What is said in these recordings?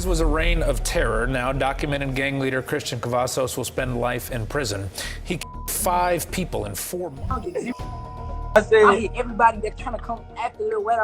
His was a reign of terror. Now, documented gang leader Christian Cavazos will spend life in prison. He killed 5 people in 4 months. I hit everybody that's trying to come after Lil Wet.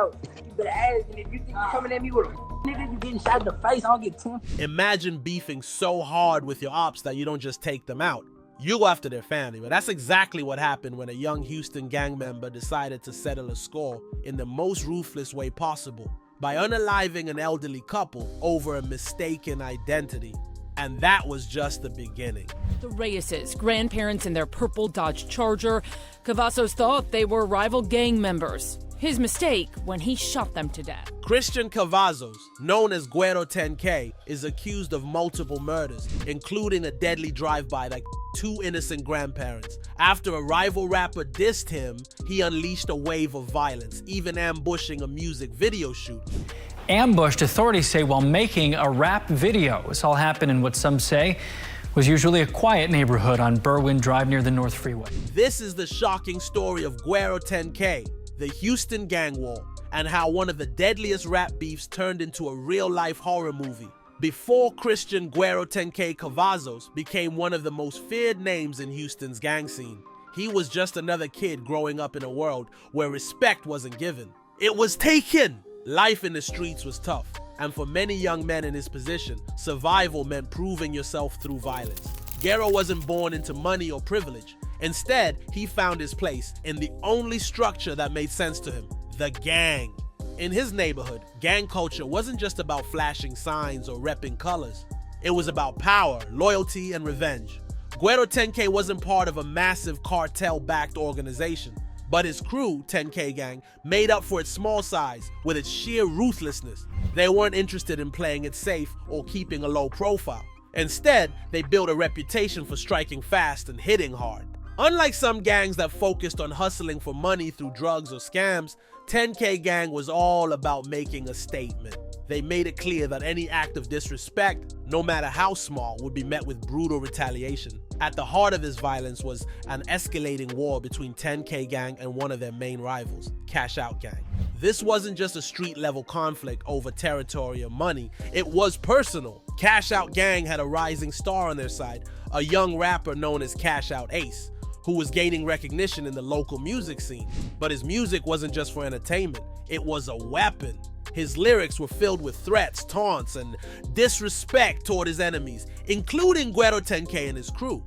You better ask, and if you think you're coming at me with a nigga, you getting shot in the face, I don't get 10. Imagine beefing so hard with your ops that you don't just take them out. You go after their family. But that's exactly what happened when a young Houston gang member decided to settle a score in the most ruthless way possible by unaliving an elderly couple over a mistaken identity. And that was just the beginning. The Reyes' grandparents in their purple Dodge Charger. Cavazos thought they were rival gang members. His mistake when he shot them to death. Christian Cavazos, known as Guero 10K, is accused of multiple murders, including a deadly drive-by that 2 innocent grandparents. After a rival rapper dissed him, he unleashed a wave of violence, even ambushing a music video shoot. Ambushed, authorities say, while making a rap video. This all happened in what some say was usually a quiet neighborhood on Berwyn Drive near the North Freeway. This is the shocking story of Guero 10K, the Houston gang war, and how one of the deadliest rap beefs turned into a real-life horror movie. Before Christian Guero 10K Cavazos became one of the most feared names in Houston's gang scene, he was just another kid growing up in a world where respect wasn't given. It was taken! Life in the streets was tough, and for many young men in his position, survival meant proving yourself through violence. Guero wasn't born into money or privilege. Instead, he found his place in the only structure that made sense to him, the gang. In his neighborhood, gang culture wasn't just about flashing signs or repping colors. It was about power, loyalty, and revenge. Guero 10K wasn't part of a massive cartel-backed organization, but his crew, 10K Gang, made up for its small size with its sheer ruthlessness. They weren't interested in playing it safe or keeping a low profile. Instead, they built a reputation for striking fast and hitting hard. Unlike some gangs that focused on hustling for money through drugs or scams, 10K Gang was all about making a statement. They made it clear that any act of disrespect, no matter how small, would be met with brutal retaliation. At the heart of this violence was an escalating war between 10K Gang and one of their main rivals, Cash Out Gang. This wasn't just a street-level conflict over territory or money, it was personal. Cash Out Gang had a rising star on their side, a young rapper known as Cash Out Ace, who was gaining recognition in the local music scene. But his music wasn't just for entertainment, it was a weapon. His lyrics were filled with threats, taunts, and disrespect toward his enemies, including Guero 10K and his crew.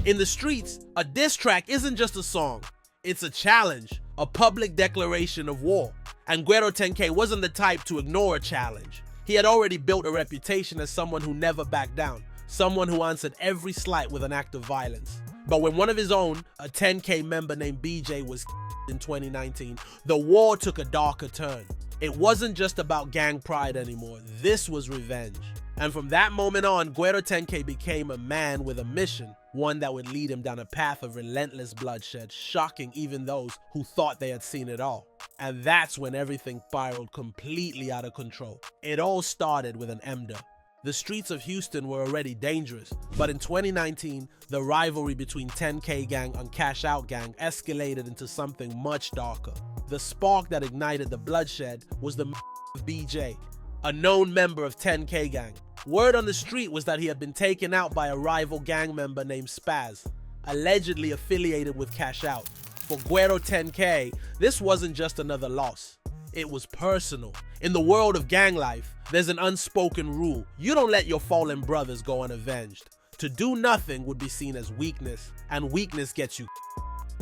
In the streets, a diss track isn't just a song, it's a challenge, a public declaration of war. And Guero 10K wasn't the type to ignore a challenge. He had already built a reputation as someone who never backed down, someone who answered every slight with an act of violence. But when one of his own, a 10K member named BJ, was in 2019, the war took a darker turn. It wasn't just about gang pride anymore, this was revenge. And from that moment on, Guero 10K became a man with a mission, one that would lead him down a path of relentless bloodshed, shocking even those who thought they had seen it all. And that's when everything spiraled completely out of control. It all started with an emder. The streets of Houston were already dangerous, but in 2019, the rivalry between 10K Gang and Cash Out Gang escalated into something much darker. The spark that ignited the bloodshed was the of BJ, a known member of 10K Gang. Word on the street was that he had been taken out by a rival gang member named Spaz, allegedly affiliated with Cash Out. For Guero 10K, this wasn't just another loss. It was personal. In the world of gang life, there's an unspoken rule. You don't let your fallen brothers go unavenged. To do nothing would be seen as weakness, and weakness gets you.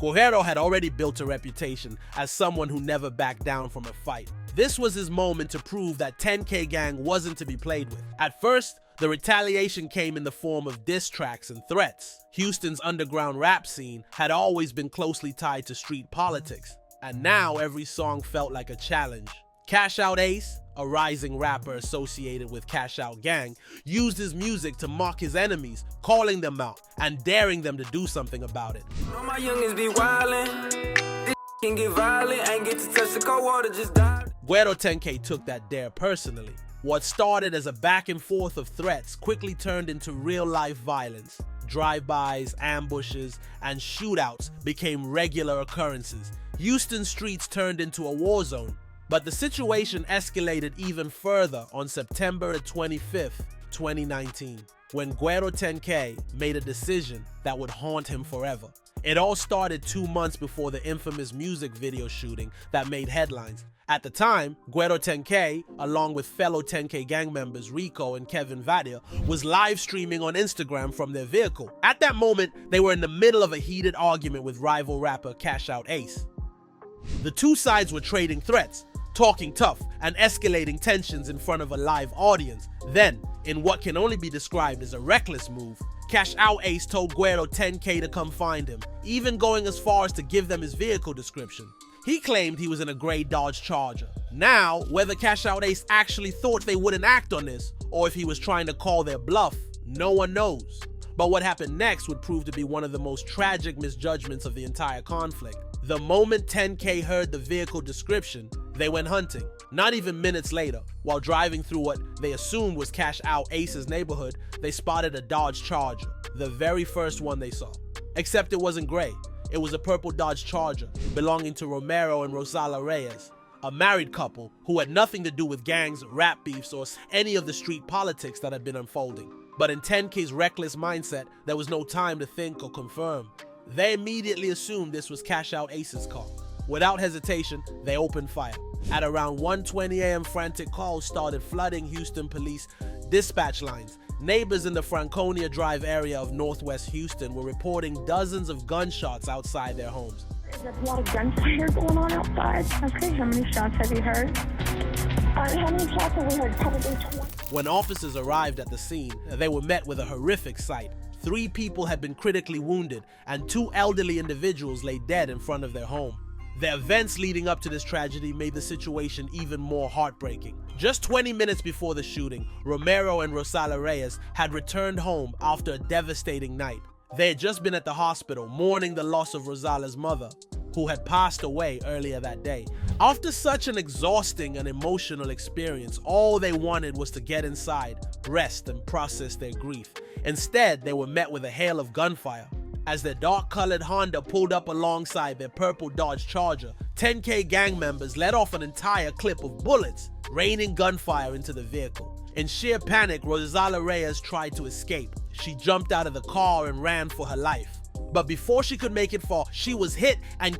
Guero had already built a reputation as someone who never backed down from a fight. This was his moment to prove that 10K Gang wasn't to be played with. At first, the retaliation came in the form of diss tracks and threats. Houston's underground rap scene had always been closely tied to street politics, and now every song felt like a challenge. Cash Out Ace, a rising rapper associated with Cash Out Gang, used his music to mock his enemies, calling them out and daring them to do something about it. My youngins be wildin', this can get violent, ain't get to touch the cold water, just dive. Guero 10K took that dare personally. What started as a back and forth of threats quickly turned into real-life violence. Drive-bys, ambushes, and shootouts became regular occurrences. Houston streets turned into a war zone. But the situation escalated even further on September 25th, 2019, when Guero 10K made a decision that would haunt him forever. It all started 2 months before the infamous music video shooting that made headlines. At the time, Guero 10K, along with fellow 10K gang members Rico and Kevin Vadia, was live streaming on Instagram from their vehicle. At that moment, they were in the middle of a heated argument with rival rapper Cash Out Ace. The two sides were trading threats, talking tough, and escalating tensions in front of a live audience. Then, in what can only be described as a reckless move, Cash Out Ace told Guero 10K to come find him, even going as far as to give them his vehicle description. He claimed he was in a gray Dodge Charger. Now, whether Cash Out Ace actually thought they wouldn't act on this, or if he was trying to call their bluff, no one knows. But what happened next would prove to be one of the most tragic misjudgments of the entire conflict. The moment 10K heard the vehicle description, they went hunting. Not even minutes later, while driving through what they assumed was Cash Out Ace's neighborhood, they spotted a Dodge Charger, the very first one they saw. Except it wasn't gray. It was a purple Dodge Charger belonging to Romero and Rosala Reyes, a married couple who had nothing to do with gangs, rap beefs, or any of the street politics that had been unfolding. But in 10K's reckless mindset, there was no time to think or confirm. They immediately assumed this was Cash Out Ace's car. Without hesitation, they opened fire. At around 1:20 a.m., frantic calls started flooding Houston police dispatch lines. Neighbors in the Franconia Drive area of northwest Houston were reporting dozens of gunshots outside their homes. There's a lot of gunfire going on outside. Okay, how many shots have you heard? How many shots have we heard? Probably 20. When officers arrived at the scene, they were met with a horrific sight. 3 people had been critically wounded, and 2 elderly individuals lay dead in front of their home. The events leading up to this tragedy made the situation even more heartbreaking. Just 20 minutes before the shooting, Romero and Rosala Reyes had returned home after a devastating night. They had just been at the hospital mourning the loss of Rosala's mother, who had passed away earlier that day. After such an exhausting and emotional experience, all they wanted was to get inside, rest, and process their grief. Instead, they were met with a hail of gunfire. As their dark-colored Honda pulled up alongside their purple Dodge Charger, 10K gang members let off an entire clip of bullets, raining gunfire into the vehicle. In sheer panic, Rosala Reyes tried to escape. She jumped out of the car and ran for her life. But before she could make it far, she was hit and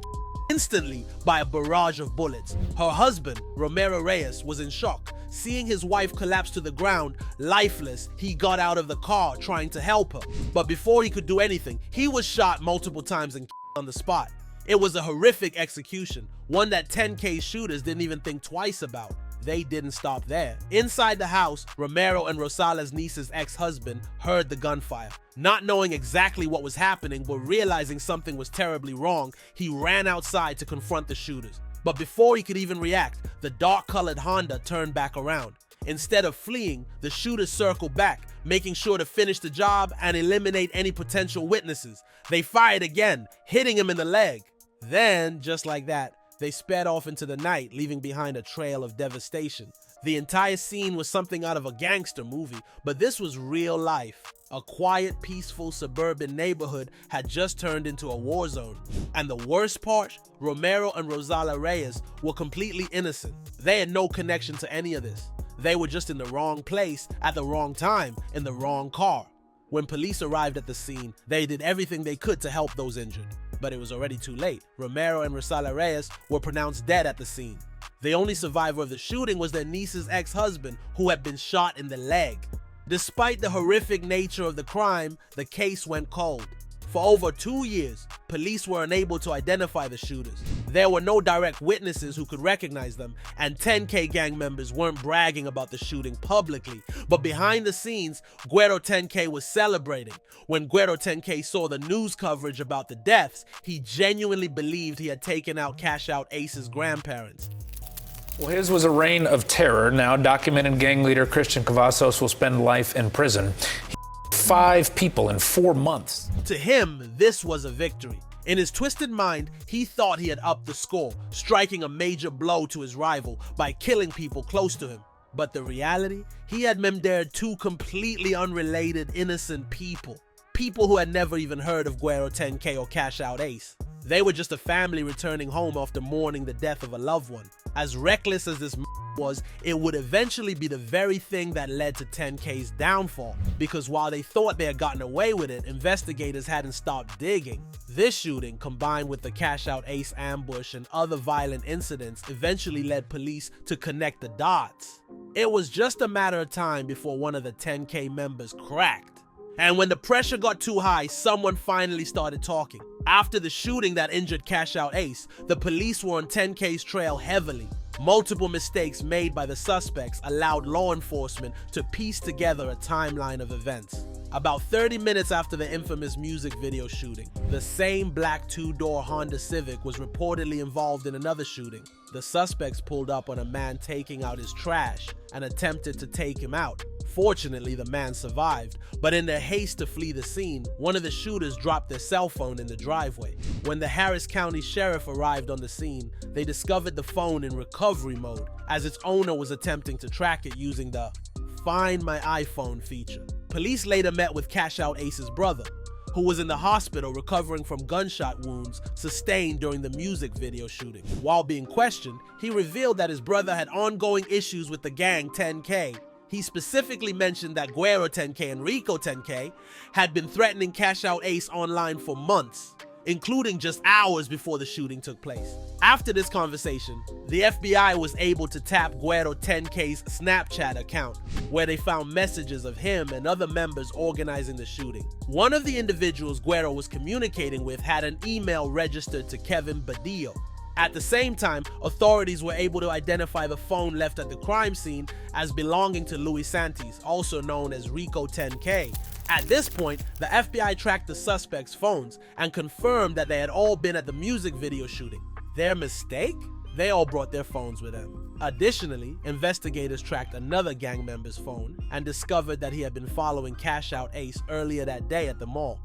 instantly by a barrage of bullets. Her husband, Romero Reyes, was in shock. Seeing his wife collapse to the ground, lifeless, he got out of the car trying to help her. But before he could do anything, he was shot multiple times and on the spot. It was a horrific execution, one that 10K shooters didn't even think twice about. They didn't stop there. Inside the house, Romero and Rosala's niece's ex-husband heard the gunfire. Not knowing exactly what was happening, but realizing something was terribly wrong, he ran outside to confront the shooters. But before he could even react, the dark-colored Honda turned back around. Instead of fleeing, the shooters circled back, making sure to finish the job and eliminate any potential witnesses. They fired again, hitting him in the leg. Then, just like that, they sped off into the night, leaving behind a trail of devastation. The entire scene was something out of a gangster movie, but this was real life. A quiet, peaceful suburban neighborhood had just turned into a war zone. And the worst part, Romero and Rosala Reyes were completely innocent. They had no connection to any of this. They were just in the wrong place at the wrong time in the wrong car. When police arrived at the scene, they did everything they could to help those injured. But it was already too late. Romero and Rosala Reyes were pronounced dead at the scene. The only survivor of the shooting was their niece's ex-husband, who had been shot in the leg. Despite the horrific nature of the crime, the case went cold. For over 2 years, police were unable to identify the shooters. There were no direct witnesses who could recognize them, and 10K gang members weren't bragging about the shooting publicly. But behind the scenes, Guero 10K was celebrating. When Guero 10K saw the news coverage about the deaths, he genuinely believed he had taken out Cash Out Ace's grandparents. Well, his was a reign of terror. Now, documented gang leader Christian Cavazos will spend life in prison. He 5 people in 4 months. To him, this was a victory. In his twisted mind, he thought he had upped the score, striking a major blow to his rival by killing people close to him. But the reality, he had murdered 2 completely unrelated, innocent people. People who had never even heard of Guero 10K or Cash Out Ace. They were just a family returning home after mourning the death of a loved one. As reckless as this was, it would eventually be the very thing that led to 10K's downfall, because while they thought they had gotten away with it, investigators hadn't stopped digging. This shooting, combined with the Cash Out Ace ambush and other violent incidents, eventually led police to connect the dots. It was just a matter of time before one of the 10K members cracked. And when the pressure got too high, someone finally started talking. After the shooting that injured Cash Out Ace, the police were on 10K's trail heavily. Multiple mistakes made by the suspects allowed law enforcement to piece together a timeline of events. About 30 minutes after the infamous music video shooting, the same black two-door Honda Civic was reportedly involved in another shooting. The suspects pulled up on a man taking out his trash and attempted to take him out. Fortunately, the man survived, but in their haste to flee the scene, one of the shooters dropped their cell phone in the driveway. When the Harris County Sheriff arrived on the scene, they discovered the phone in recovery mode, as its owner was attempting to track it using the Find My iPhone feature. Police later met with Cash Out Ace's brother, who was in the hospital recovering from gunshot wounds sustained during the music video shooting. While being questioned, he revealed that his brother had ongoing issues with the gang 10K. He specifically mentioned that Guero 10K and Rico 10K had been threatening Cash Out Ace online for months, including just hours before the shooting took place. After this conversation, the FBI was able to tap Guero 10K's Snapchat account, where they found messages of him and other members organizing the shooting. One of the individuals Guero was communicating with had an email registered to Kevin Badillo. At the same time, authorities were able to identify the phone left at the crime scene as belonging to Luis Santis, also known as Rico 10K. At this point, the FBI tracked the suspects' phones and confirmed that they had all been at the music video shooting. Their mistake? They all brought their phones with them. Additionally, investigators tracked another gang member's phone and discovered that he had been following Cash Out Ace earlier that day at the mall,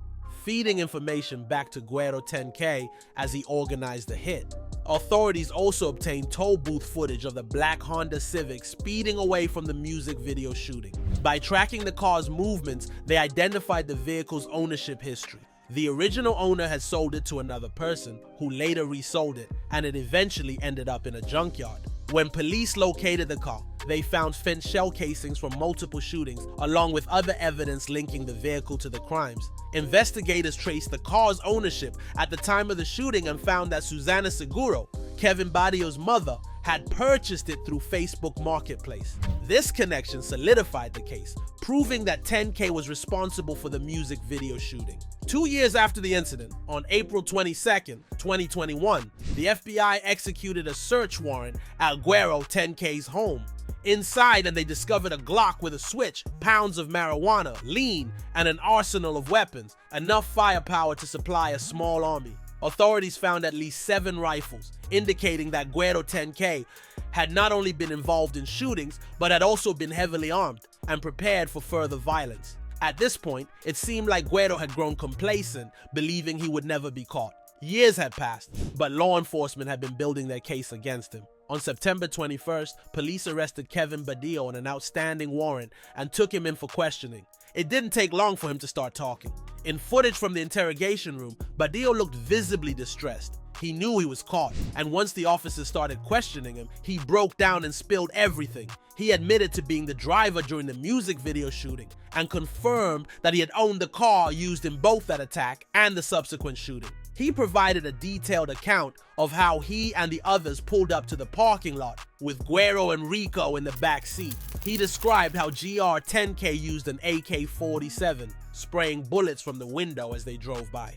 feeding information back to Guero 10K as he organized the hit. Authorities also obtained toll booth footage of the black Honda Civic speeding away from the music video shooting. By tracking the car's movements, they identified the vehicle's ownership history. The original owner had sold it to another person, who later resold it, and it eventually ended up in a junkyard. When police located the car, they found spent shell casings from multiple shootings, along with other evidence linking the vehicle to the crimes. Investigators traced the car's ownership at the time of the shooting and found that Susana Seguro, Kevin Badillo's mother, had purchased it through Facebook Marketplace. This connection solidified the case, proving that 10K was responsible for the music video shooting. 2 years after the incident, on April 22nd, 2021, the FBI executed a search warrant at Guero 10K's home. Inside, and they discovered a Glock with a switch, pounds of marijuana, lean, and an arsenal of weapons, enough firepower to supply a small army. Authorities found at least 7 rifles, indicating that Guero 10K had not only been involved in shootings, but had also been heavily armed and prepared for further violence. At this point, it seemed like Guero had grown complacent, believing he would never be caught. Years had passed, but law enforcement had been building their case against him. On September 21st, police arrested Kevin Badillo on an outstanding warrant and took him in for questioning. It didn't take long for him to start talking. In footage from the interrogation room, Badillo looked visibly distressed. He knew he was caught, and once the officers started questioning him, he broke down and spilled everything. He admitted to being the driver during the music video shooting and confirmed that he had owned the car used in both that attack and the subsequent shooting. He provided a detailed account of how he and the others pulled up to the parking lot, with Guero and Rico in the back seat. He described how GR10K used an AK-47, spraying bullets from the window as they drove by.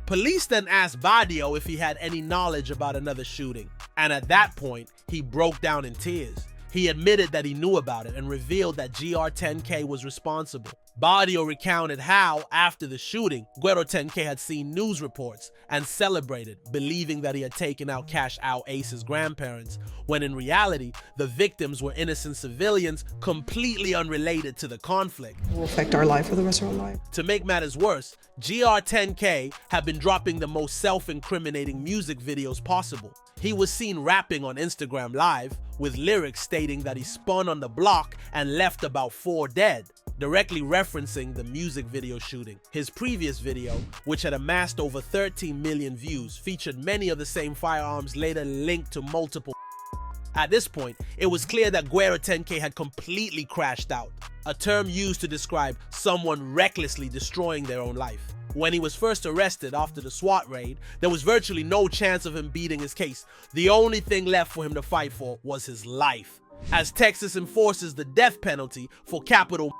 Police then asked Badillo if he had any knowledge about another shooting, and at that point, he broke down in tears. He admitted that he knew about it and revealed that GR10K was responsible. Badillo recounted how, after the shooting, Guero 10K had seen news reports and celebrated, believing that he had taken out Cash Out Ace's grandparents, when in reality, the victims were innocent civilians completely unrelated to the conflict. It will affect our life for the rest of our life. To make matters worse, GR10K had been dropping the most self-incriminating music videos possible. He was seen rapping on Instagram Live, with lyrics stating that he spun on the block and left about 4 dead, directly referencing the music video shooting. His previous video, which had amassed over 13 million views, featured many of the same firearms later linked to multiple. At this point, it was clear that Guero 10K had completely crashed out, a term used to describe someone recklessly destroying their own life. When he was first arrested after the SWAT raid, there was virtually no chance of him beating his case. The only thing left for him to fight for was his life, as Texas enforces the death penalty for capital.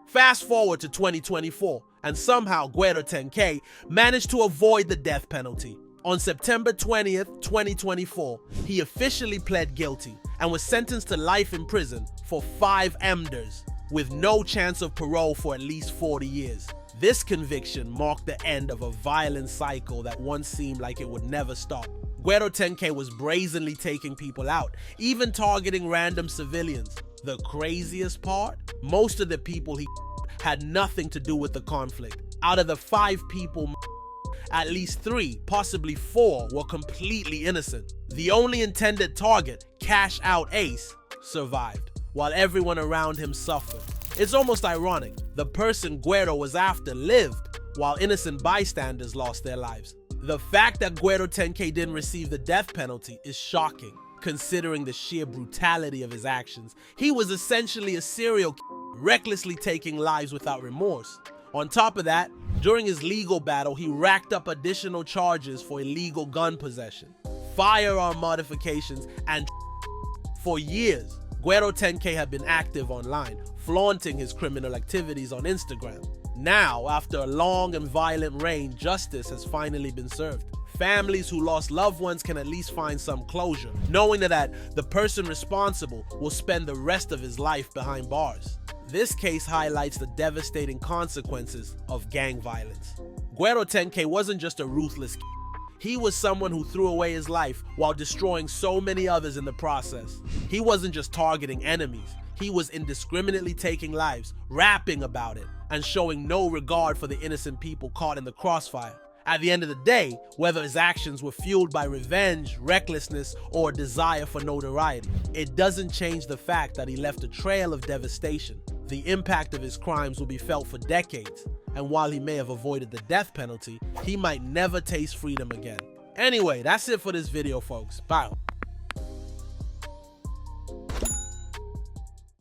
Fast forward to 2024, and somehow Guero 10K managed to avoid the death penalty. On September 20th, 2024, he officially pled guilty and was sentenced to life in prison for 5 MDers, with no chance of parole for at least 40 years. This conviction marked the end of a violent cycle that once seemed like it would never stop. Guero 10K was brazenly taking people out, even targeting random civilians. The craziest part? Most of the people he had nothing to do with the conflict. Out of the 5 people, at least 3, possibly 4, were completely innocent. The only intended target, Cash Out Ace, survived, while everyone around him suffered. It's almost ironic. The person Guero was after lived, while innocent bystanders lost their lives. The fact that Guero 10K didn't receive the death penalty is shocking, considering the sheer brutality of his actions. He was essentially a serial killer, recklessly taking lives without remorse. On top of that, during his legal battle, he racked up additional charges for illegal gun possession, firearm modifications, and for years, Guero 10K had been active online, flaunting his criminal activities on Instagram. Now, after a long and violent reign, justice has finally been served. Families who lost loved ones can at least find some closure, knowing that the person responsible will spend the rest of his life behind bars. This case highlights the devastating consequences of gang violence. Guero 10K wasn't just a ruthless killer. He was someone who threw away his life while destroying so many others in the process. He wasn't just targeting enemies. He was indiscriminately taking lives, rapping about it, and showing no regard for the innocent people caught in the crossfire. At the end of the day, whether his actions were fueled by revenge, recklessness, or a desire for notoriety, it doesn't change the fact that he left a trail of devastation. The impact of his crimes will be felt for decades, and while he may have avoided the death penalty, he might never taste freedom again. Anyway, that's it for this video, folks. Bye.